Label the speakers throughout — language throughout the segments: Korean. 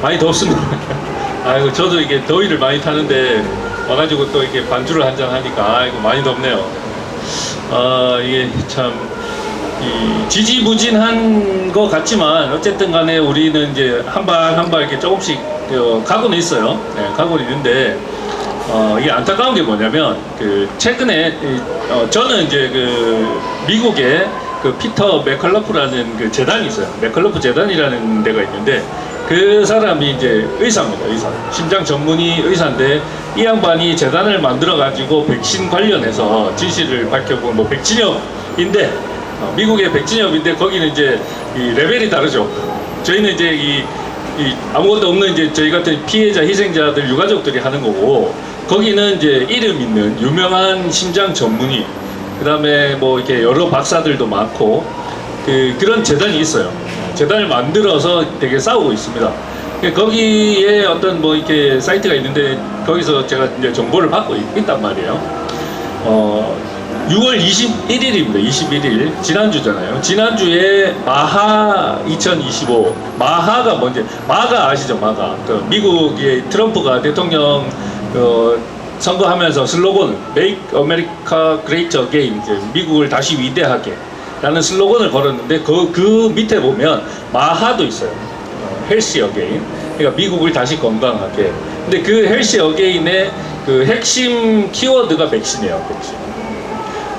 Speaker 1: 많이 덥습니다. 아이고, 저도 이게 더위를 많이 타는데 와가지고 또 이렇게 반주를 한잔 하니까 아이고 많이 덥네요. 이게 참 지지부진한 것 같지만 어쨌든 간에 우리는 이제 한 발 한 발 이렇게 조금씩 가고는 있어요. 네, 가고는 있는데 이게 안타까운 게 뭐냐면 그 최근에 저는 이제 그 미국의 그 피터 맥컬러프라는 그 재단이 있어요. 맥컬러프 재단이라는 데가 있는데 그 사람이 이제 의사입니다. 의사. 심장 전문의 의사인데 이 양반이 재단을 만들어 가지고 백신 관련해서 진실을 밝혀본 뭐 백진협인데 미국의 백진협인데 거기는 이제 이 레벨이 다르죠. 저희는 이제 이 아무것도 없는 이제 저희 같은 피해자 희생자들 유가족들이 하는 거고 거기는 이제 이름 있는 유명한 심장 전문의 그다음에 뭐 이렇게 여러 박사들도 많고 그런 재단이 있어요. 재단을 만들어서 되게 싸우고 있습니다. 거기에 어떤 뭐 이렇게 사이트가 있는데 거기서 제가 이제 정보를 받고 있단 말이에요. 6월 21일입니다. 21일 지난주잖아요. 지난주에 마하 2025 마하가 뭔지 마가 아시죠? 마가 그 미국의 트럼프가 대통령 선거하면서 슬로건 Make America Great Again 이제 미국을 다시 위대하게 라는 슬로건을 걸었는데 그 밑에 보면 마하도 있어요. 헬시 어게인. 그러니까 미국을 다시 건강하게. 근데 그 헬시 어게인의 그 핵심 키워드가 백신이에요. 백신.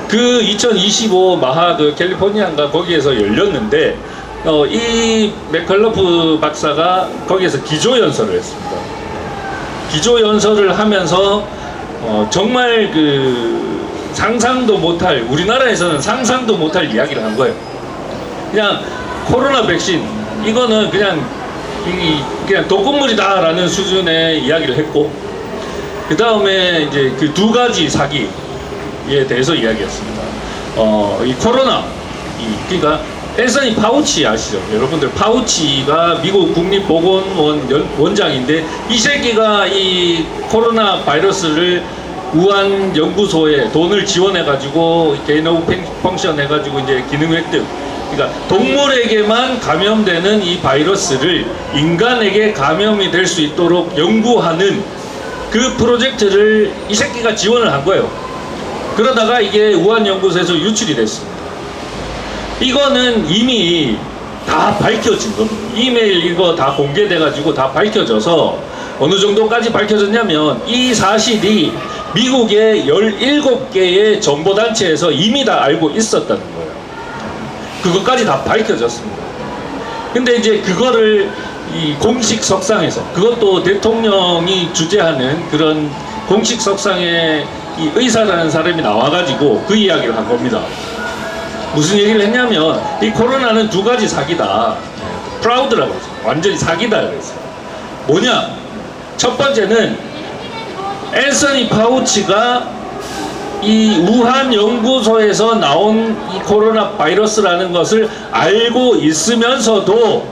Speaker 1: 그 2025 마하 그 캘리포니아인가 거기에서 열렸는데 이 맥컬러프 박사가 거기에서 기조연설을 했습니다. 기조연설을 하면서 정말 그 상상도 못할 우리나라에서는 상상도 못할 이야기를 한 거예요. 그냥 코로나 백신 이거는 그냥 독극물이다라는 수준의 이야기를 했고 그 다음에 이제 그 두 가지 사기에 대해서 이야기했습니다. 이 코로나 그러니까 앤서니 파우치 아시죠? 여러분들 파우치가 미국 국립보건원 원장인데 이 새끼가 이 코로나 바이러스를 우한 연구소에 돈을 지원해가지고 개인 오브 펑션 해가지고 이제 기능 획득. 그러니까 동물에게만 감염되는 이 바이러스를 인간에게 감염이 될 수 있도록 연구하는 그 프로젝트를 이 새끼가 지원을 한 거예요. 그러다가 이게 우한 연구소에서 유출이 됐습니다. 이거는 이미 다 밝혀진 겁니다. 이메일 이거 다 공개돼가지고 다 밝혀져서 어느 정도까지 밝혀졌냐면 이 사실이 미국의 17개의 정보단체에서 이미 다 알고 있었다는 거예요. 그것까지 다 밝혀졌습니다. 근데 이제 그거를 이 공식 석상에서 그것도 대통령이 주재하는 그런 공식 석상에 이 의사라는 사람이 나와가지고 그 이야기를 한 겁니다. 무슨 얘기를 했냐면 이 코로나는 두 가지 사기다. 프라우드라고 했어요. 완전히 사기다 그랬어요. 뭐냐? 첫 번째는 앤서니 파우치가 이 우한 연구소에서 나온 이 코로나 바이러스라는 것을 알고 있으면서도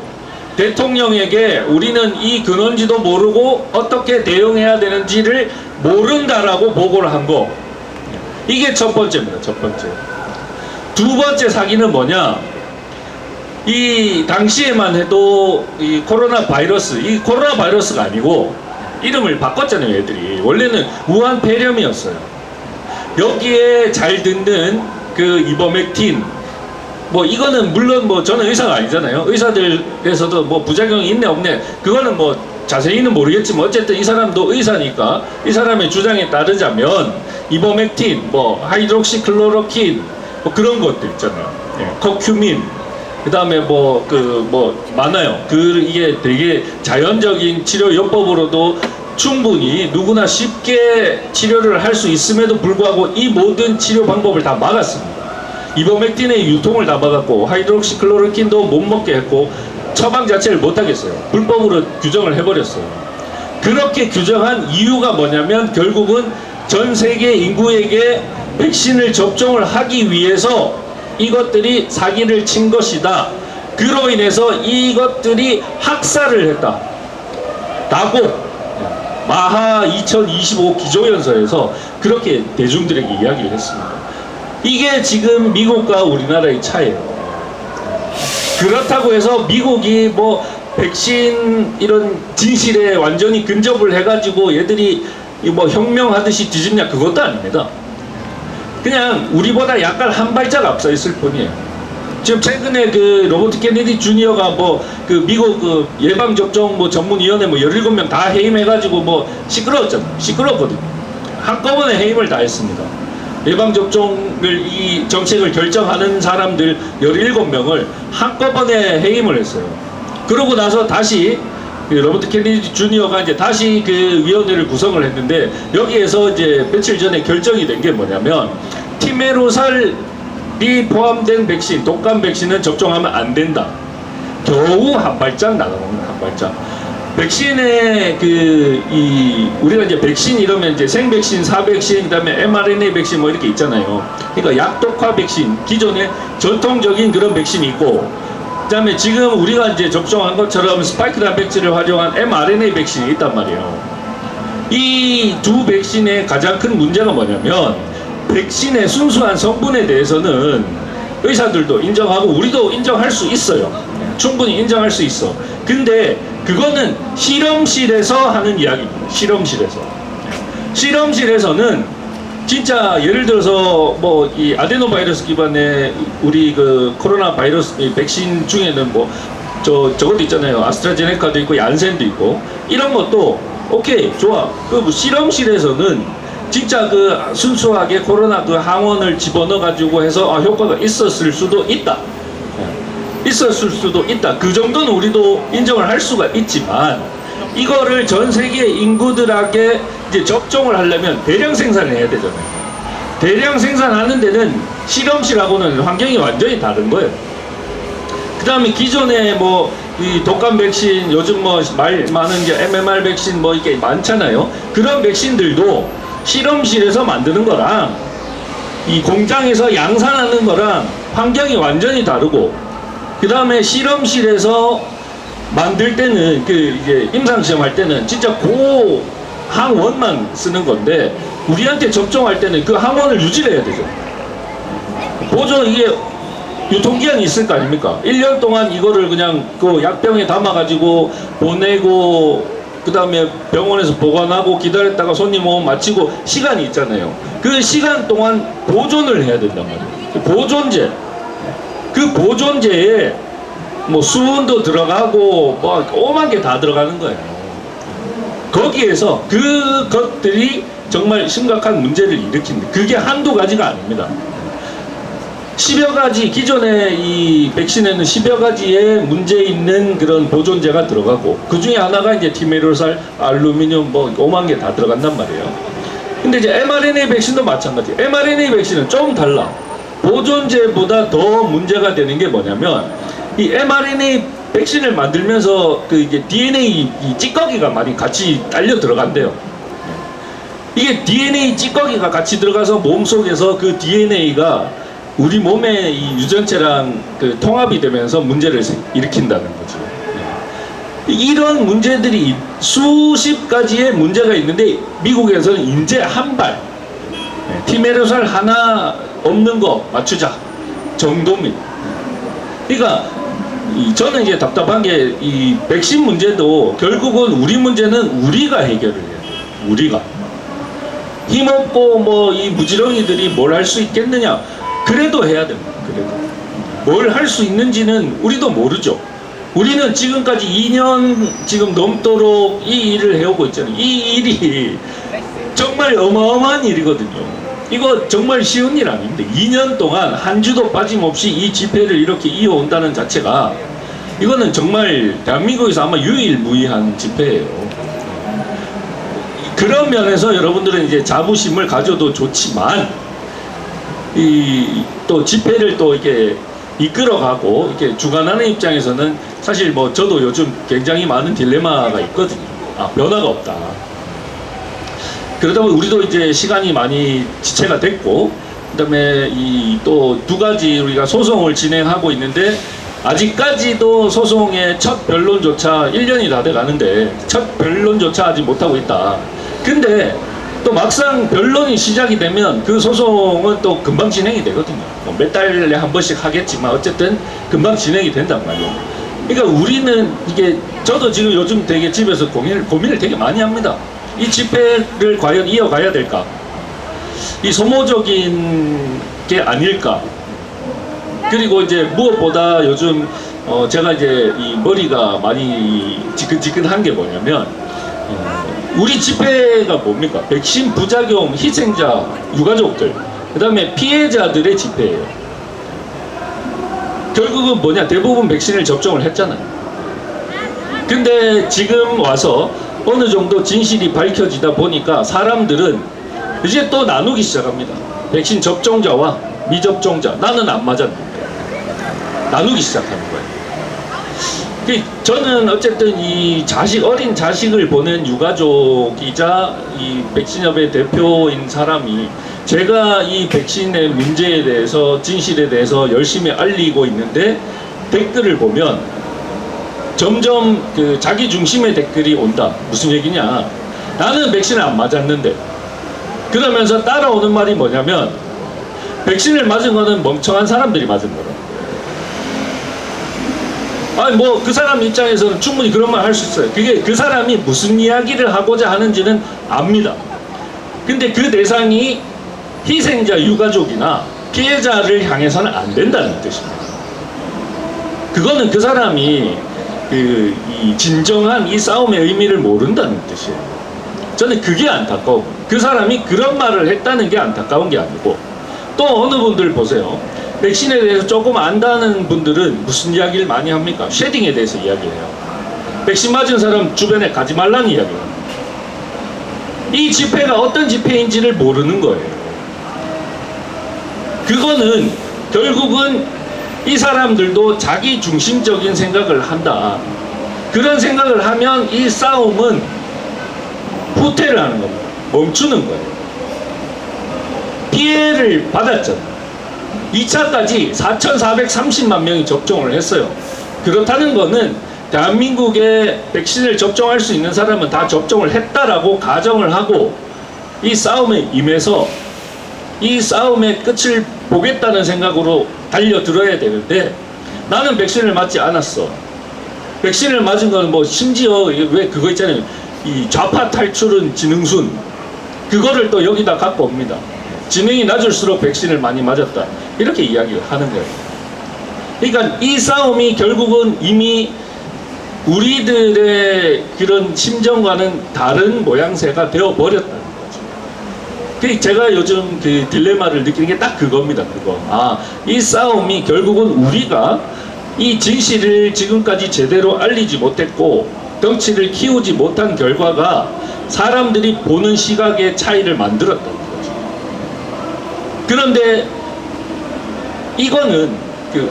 Speaker 1: 대통령에게 우리는 이 근원지도 모르고 어떻게 대응해야 되는지를 모른다라고 보고를 한 거. 이게 첫 번째입니다. 첫 번째. 두 번째 사기는 뭐냐? 이 당시에만 해도 이 코로나 바이러스가 아니고 이름을 바꿨잖아요, 애들이. 원래는 우한 폐렴이었어요. 여기에 잘 듣는 그 이버맥틴, 뭐 이거는 물론 뭐 저는 의사가 아니잖아요. 의사들에서도 뭐 부작용이 있네 없네 그거는 뭐 자세히는 모르겠지만 어쨌든 이 사람도 의사니까 이 사람의 주장에 따르자면 이버맥틴, 뭐 하이드록시클로로킨 뭐 그런 것들 있잖아요. 커큐민 그 다음에 많아요. 이게 되게 자연적인 치료 요법으로도 충분히 누구나 쉽게 치료를 할 수 있음에도 불구하고 이 모든 치료 방법을 다 막았습니다. 이버맥틴의 유통을 다 막았고 하이드록시클로로킨도 못 먹게 했고 처방 자체를 못 하겠어요. 불법으로 규정을 해버렸어요. 그렇게 규정한 이유가 뭐냐면 결국은 전 세계 인구에게 백신을 접종을 하기 위해서 이것들이 사기를 친 것이다. 그로 인해서 이것들이 학살을 했다. 라고 마하 2025 기조연설에서 그렇게 대중들에게 이야기를 했습니다. 이게 지금 미국과 우리나라의 차이예요. 그렇다고 해서 미국이 뭐 백신 이런 진실에 완전히 근접을 해가지고 얘들이 뭐 혁명하듯이 뒤집냐, 그것도 아닙니다. 그냥 우리보다 약간 한 발짝 앞서 있을 뿐이에요. 지금 최근에 그 로버트 케네디 주니어가 뭐 그 미국 그 예방접종 뭐 전문위원회 뭐 17명 다 해임해가지고 뭐 시끄러웠거든요. 한꺼번에 해임을 다 했습니다. 예방접종을 이 정책을 결정하는 사람들 17명을 한꺼번에 해임을 했어요. 그러고 나서 다시 그 로버트 케네디 주니어가 이제 다시 그 위원회를 구성을 했는데, 여기에서 이제 며칠 전에 결정이 된 게 뭐냐면, 티메로살이 포함된 백신, 독감 백신은 접종하면 안 된다. 겨우 한 발짝 나간 겁니다. 한 발짝. 백신의 우리가 이제 백신 이러면 이제 생백신, 사백신, 그다음에 mRNA 백신 뭐 이렇게 있잖아요. 그러니까 약독화 백신, 기존의 전통적인 그런 백신이 있고, 그다음에 지금 우리가 이제 접종한 것처럼 스파이크 단백질을 활용한 mRNA 백신이 있단 말이에요. 이 두 백신의 가장 큰 문제가 뭐냐면, 백신의 순수한 성분에 대해서는 의사들도 인정하고 우리도 인정할 수 있어요. 충분히 인정할 수 있어. 근데 그거는 실험실에서 하는 이야기입니다. 실험실에서는 진짜 예를 들어서 뭐 이 아데노바이러스 기반의 우리 그 코로나 바이러스 백신 중에는 뭐 저것도 있잖아요. 아스트라제네카도 있고 얀센도 있고, 이런 것도 오케이, 좋아. 그 뭐 실험실에서는 진짜 그 순수하게 코로나 그 항원을 집어넣어 가지고 해서 효과가 있었을 수도 있다. 그 정도는 우리도 인정을 할 수가 있지만, 이거를 전 세계 인구들에게 이제 접종을 하려면 대량 생산을 해야 되잖아요. 대량 생산하는 데는 실험실하고는 환경이 완전히 다른 거예요. 그 다음에 기존에 뭐 이 독감 백신, 요즘 뭐 말 많은 게 MMR 백신 뭐 이게 많잖아요. 그런 백신들도 실험실에서 만드는 거랑 이 공장에서 양산하는 거랑 환경이 완전히 다르고, 그 다음에 실험실에서 만들 때는 이제 임상시험 할 때는 진짜 고항원만 쓰는 건데, 우리한테 접종할 때는 그 항원을 유지를 해야 되죠. 보존, 이게 유통기한이 있을 거 아닙니까? 1년 동안 이거를 그냥 그 약병에 담아가지고 보내고, 그 다음에 병원에서 보관하고 기다렸다가 손님 오면 마치고 시간이 있잖아요. 그 시간 동안 보존을 해야 된단 말이에요. 그 보존제에 뭐 수은도 들어가고 뭐 오만 개 다 들어가는 거예요. 거기에서 그것들이 정말 심각한 문제를 일으킵니다. 그게 한두 가지가 아닙니다. 10여 가지, 기존의 이 백신에는 10여 가지의 문제 있는 그런 보존제가 들어가고, 그 중에 하나가 이제 티메로살, 알루미늄 뭐 5만 개 다 들어간단 말이에요. 근데 이제 mRNA 백신도 마찬가지. mRNA 백신은 좀 달라. 보존제보다 더 문제가 되는 게 뭐냐면, 이 mRNA 백신을 만들면서 그 이게 DNA 이 찌꺼기가 많이 같이 딸려 들어간대요. 이게 DNA 찌꺼기가 같이 들어가서 몸속에서 그 DNA가 우리 몸의 이 유전체랑 그 통합이 되면서 문제를 일으킨다는 거죠. 이런 문제들이 수십 가지의 문제가 있는데, 미국에서는 이제 한 발, 티메로살 하나 없는 거 맞추자 정도입니다. 그러니까 저는 이제 답답한 게, 이 백신 문제도 결국은 우리 문제는 우리가 해결을 해야 돼요. 우리가 힘없고 뭐 이 무지렁이들이 뭘 할 수 있겠느냐, 그래도 해야 됩니다. 그래도 뭘 할 수 있는지는 우리도 모르죠. 우리는 지금까지 2년 지금 넘도록 이 일을 해오고 있잖아요. 이 일이 정말 어마어마한 일이거든요. 이거 정말 쉬운 일 아닙니다. 2년 동안 한 주도 빠짐없이 이 집회를 이렇게 이어온다는 자체가, 이거는 정말 대한민국에서 아마 유일무이한 집회예요. 그런 면에서 여러분들은 이제 자부심을 가져도 좋지만, 또 집회를 또 이렇게 이끌어가고 이렇게 주관하는 입장에서는 사실 뭐 저도 요즘 굉장히 많은 딜레마가 있거든요. 변화가 없다. 그러다 보니 우리도 이제 시간이 많이 지체가 됐고, 그다음에 이 또 두 가지 우리가 소송을 진행하고 있는데, 아직까지도 소송의 첫 변론조차 1년이 다 돼 가는데 첫 변론조차 하지 못하고 있다. 근데 또 막상 변론이 시작이 되면 그 소송은 또 금방 진행이 되거든요. 몇 달에 한 번씩 하겠지만 어쨌든 금방 진행이 된단 말이에요. 그러니까 우리는 이게 저도 지금 요즘 되게 집에서 고민을 되게 많이 합니다. 이 집회를 과연 이어가야 될까? 이 소모적인 게 아닐까? 그리고 이제 무엇보다 요즘 제가 이제 이 머리가 많이 지끈지끈한 게 뭐냐면 우리 집회가 뭡니까? 백신 부작용 희생자 유가족들, 그 다음에 피해자들의 집회예요. 결국은 뭐냐? 대부분 백신을 접종을 했잖아요. 근데 지금 와서 어느 정도 진실이 밝혀지다 보니까 사람들은 이제 또 나누기 시작합니다. 백신 접종자와 미접종자, 나는 안 맞았는데 나누기 시작하는 거예요. 저는 어쨌든 이 어린 자식을 보낸 유가족이자 이 백신협의 대표인 사람이 제가 이 백신의 문제에 대해서 진실에 대해서 열심히 알리고 있는데 댓글을 보면 점점 그 자기 중심의 댓글이 온다. 무슨 얘기냐? 나는 백신을 안 맞았는데. 그러면서 따라오는 말이 뭐냐면 백신을 맞은 거는 멍청한 사람들이 맞은 거다. 아니 뭐 그 사람 입장에서는 충분히 그런 말 할 수 있어요. 그게 그 사람이 무슨 이야기를 하고자 하는지는 압니다. 근데 그 대상이 희생자 유가족이나 피해자를 향해서는 안 된다는 뜻입니다. 그거는 그 사람이 이 진정한 이 싸움의 의미를 모른다는 뜻이에요. 저는 그게 안타까워. 그 사람이 그런 말을 했다는 게 안타까운 게 아니고, 또 어느 분들 보세요. 백신에 대해서 조금 안다는 분들은 무슨 이야기를 많이 합니까? 쉐딩에 대해서 이야기해요. 백신 맞은 사람 주변에 가지 말라는 이야기예요. 이 집회가 어떤 집회인지를 모르는 거예요. 그거는 결국은 이 사람들도 자기 중심적인 생각을 한다. 그런 생각을 하면 이 싸움은 후퇴를 하는 겁니다. 멈추는 거예요. 피해를 받았잖아요. 2차까지 4,430만 명이 접종을 했어요. 그렇다는 거는 대한민국에 백신을 접종할 수 있는 사람은 다 접종을 했다라고 가정을 하고 이 싸움에 임해서 이 싸움의 끝을 보겠다는 생각으로 달려들어야 되는데, 나는 백신을 맞지 않았어. 백신을 맞은 거는 뭐 심지어 왜 그거 있잖아요. 이 좌파 탈출은 지능순, 그거를 또 여기다 갖고 옵니다. 지능이 낮을수록 백신을 많이 맞았다, 이렇게 이야기를 하는 거예요. 그러니까 이 싸움이 결국은 이미 우리들의 그런 심정과는 다른 모양새가 되어버렸다는 거죠. 제가 요즘 그 딜레마를 느끼는 게 딱 그겁니다. 그거. 이 싸움이 결국은 우리가 이 진실을 지금까지 제대로 알리지 못했고 덩치를 키우지 못한 결과가 사람들이 보는 시각의 차이를 만들었다는 거죠. 그런데 이거는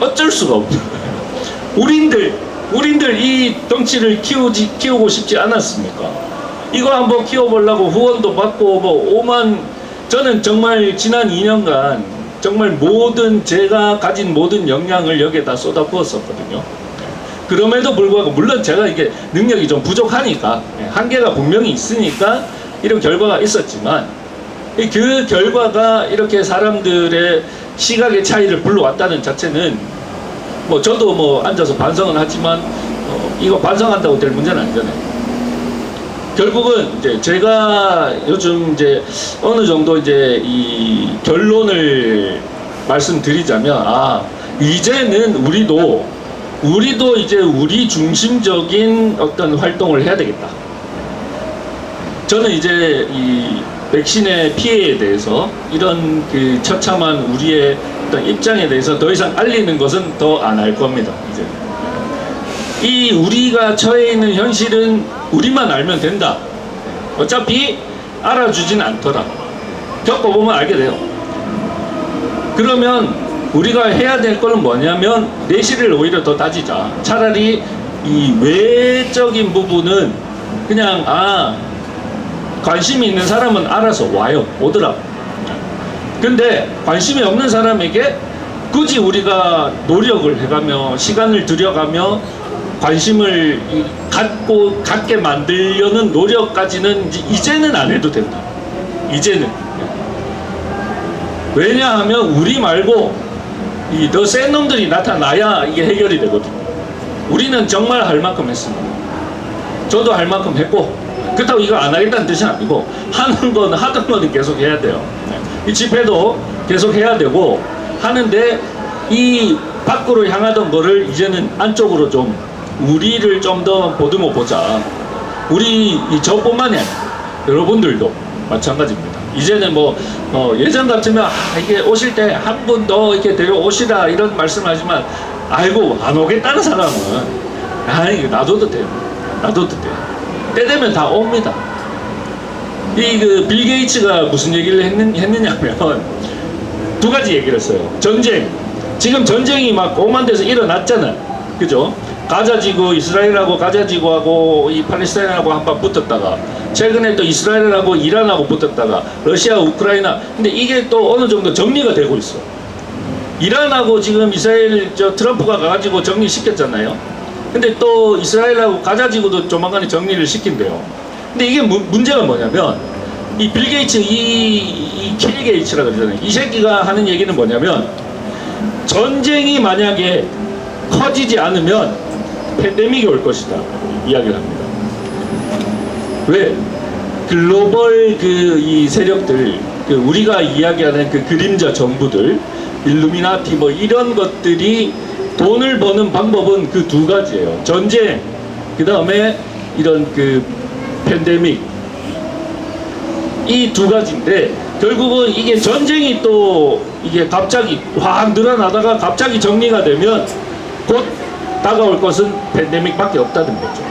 Speaker 1: 어쩔 수가 없는 거예요. 우린들 이 덩치를 키우고 싶지 않았습니까? 이거 한번 키워보려고 후원도 받고 저는 정말 지난 2년간 정말 제가 가진 모든 역량을 여기에다 쏟아부었었거든요. 그럼에도 불구하고 물론 제가 이게 능력이 좀 부족하니까 한계가 분명히 있으니까 이런 결과가 있었지만, 그 결과가 이렇게 사람들의 시각의 차이를 불러왔다는 자체는 저도 앉아서 반성은 하지만 이거 반성한다고 될 문제는 아니잖아요. 결국은 이제 제가 요즘 이제 어느 정도 이제 이 결론을 말씀드리자면, 이제는 우리도 이제 우리 중심적인 어떤 활동을 해야 되겠다. 저는 이제 이 백신의 피해에 대해서 이런 그 처참한 우리의 어떤 입장에 대해서 더 이상 알리는 것은 더 안 할 겁니다. 이제 이 우리가 처해 있는 현실은 우리만 알면 된다. 어차피 알아주진 않더라. 겪어보면 알게 돼요. 그러면 우리가 해야 될 거는 뭐냐면 내실을 오히려 더 따지자. 차라리 이 외적인 부분은 그냥 관심이 있는 사람은 알아서 오더라고. 근데 관심이 없는 사람에게 굳이 우리가 노력을 해가며 시간을 들여가며 관심을 갖게 만들려는 노력까지는 이제는 안 해도 된다. 이제는. 왜냐하면 우리 말고 이 더 센 놈들이 나타나야 이게 해결이 되거든요. 우리는 정말 할 만큼 했습니다. 저도 할 만큼 했고, 그렇다고 이거 안 하겠다는 뜻은 아니고, 하던 거는 계속 해야 돼요. 이 집회도 계속 해야 되고, 하는데, 이 밖으로 향하던 거를 이제는 안쪽으로 좀, 우리를 좀 더 보듬어 보자. 저뿐만이 아니고, 여러분들도 마찬가지입니다. 이제는 예전 같으면, 이게 오실 때 한 분 더 이렇게 데려오시라, 이런 말씀 하지만, 아이고, 안 오겠다는 사람은, 이거 놔둬도 돼요. 놔둬도 돼요. 때 되면 다 옵니다. 빌 게이츠가 무슨 얘기를 했느냐면, 두 가지 얘기를 했어요. 전쟁. 지금 전쟁이 막 오만 데서 일어났잖아요. 그죠? 가자지구, 이스라엘하고 가자지구하고 이 팔레스타인하고 한번 붙었다가, 최근에 또 이스라엘하고 이란하고 붙었다가, 러시아, 우크라이나. 근데 이게 또 어느 정도 정리가 되고 있어. 이란하고 지금 이스라엘 트럼프가 가가지고 정리시켰잖아요. 근데 또 이스라엘하고 가자지구도 조만간에 정리를 시킨대요. 근데 이게 문제가 뭐냐면, 이 빌 게이츠, 킬 게이츠라 그러잖아요. 이 새끼가 하는 얘기는 뭐냐면, 전쟁이 만약에 커지지 않으면 팬데믹이 올 것이다. 이야기를 합니다. 왜? 글로벌 이 세력들, 우리가 이야기하는 그림자 정부들, 일루미나티 이런 것들이 돈을 버는 방법은 그 두 가지예요. 전쟁, 그 다음에 이런 팬데믹. 이 두 가지인데, 결국은 이게 전쟁이 또 이게 갑자기 확 늘어나다가 갑자기 정리가 되면 곧 다가올 것은 팬데믹밖에 없다는 거죠.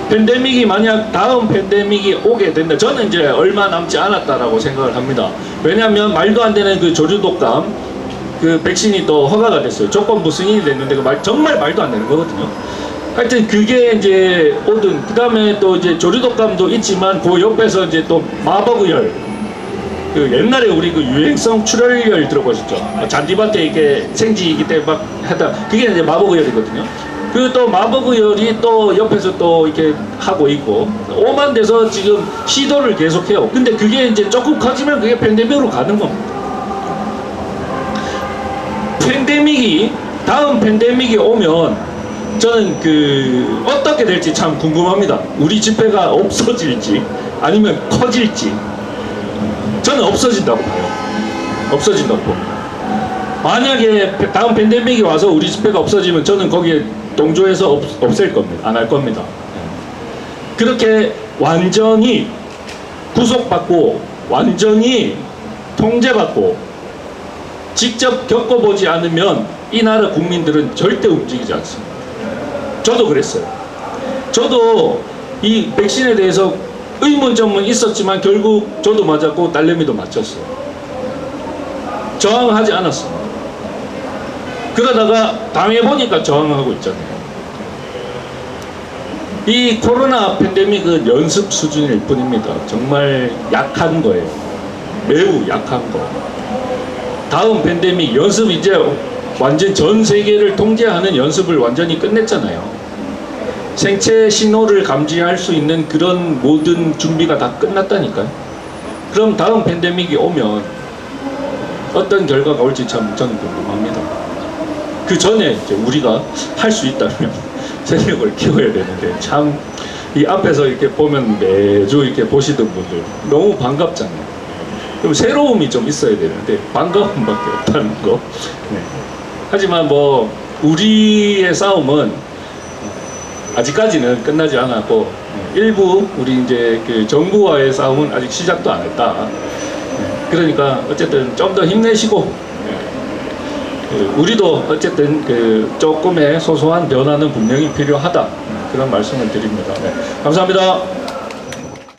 Speaker 1: 팬데믹이 만약 다음 팬데믹이 오게 된다. 저는 이제 얼마 남지 않았다라고 생각을 합니다. 왜냐하면 말도 안 되는 조류독감, 백신이 또 허가가 됐어요. 조건부 승인이 됐는데 정말 말도 안 되는 거거든요. 하여튼 그게 이제 오든, 그 다음에 또 이제 조류독감도 있지만 그 옆에서 이제 또 마버그열, 옛날에 우리 유행성 출혈열 들어보셨죠? 잔디밭에 이렇게 생지이기 때문에 막 하다, 그게 이제 마버그열이거든요. 또 마버그열이 또 옆에서 또 이렇게 하고 있고, 오만 돼서 지금 시도를 계속해요. 근데 그게 이제 조금 커지면 그게 팬데믹으로 가는 겁니다. 다음 팬데믹이 오면 저는 어떻게 될지 참 궁금합니다. 우리 집회가 없어질지 아니면 커질지. 저는 없어진다고 봐요. 없어진다고 봅니다. 만약에 다음 팬데믹이 와서 우리 집회가 없어지면 저는 거기에 동조해서 없앨 겁니다. 안 할 겁니다. 그렇게 완전히 구속받고 완전히 통제받고 직접 겪어보지 않으면 이 나라 국민들은 절대 움직이지 않습니다. 저도 그랬어요. 저도 이 백신에 대해서 의문점은 있었지만 결국 저도 맞았고 딸내미도 맞췄어요. 저항하지 않았습니다. 그러다가 당해보니까 저항하고 있잖아요. 이 코로나 팬데믹은 연습 수준일 뿐입니다. 정말 약한 거예요. 매우 약한 거. 다음 팬데믹 연습 이제 완전 전 세계를 통제하는 연습을 완전히 끝냈잖아요. 생체 신호를 감지할 수 있는 그런 모든 준비가 다 끝났다니까요. 그럼 다음 팬데믹이 오면 어떤 결과가 올지 참 저는 궁금합니다. 그 전에 이제 우리가 할 수 있다면 세력을 키워야 되는데, 참 이 앞에서 이렇게 보면 매주 이렇게 보시던 분들 너무 반갑잖아요. 그럼 새로움이 좀 있어야 되는데 반가움밖에 없다는 거. 네. 하지만 우리의 싸움은 아직까지는 끝나지 않았고, 일부 우리 이제 정부와의 싸움은 아직 시작도 안 했다. 그러니까 어쨌든 좀 더 힘내시고, 우리도 어쨌든 조금의 소소한 변화는 분명히 필요하다. 그런 말씀을 드립니다. 네. 감사합니다.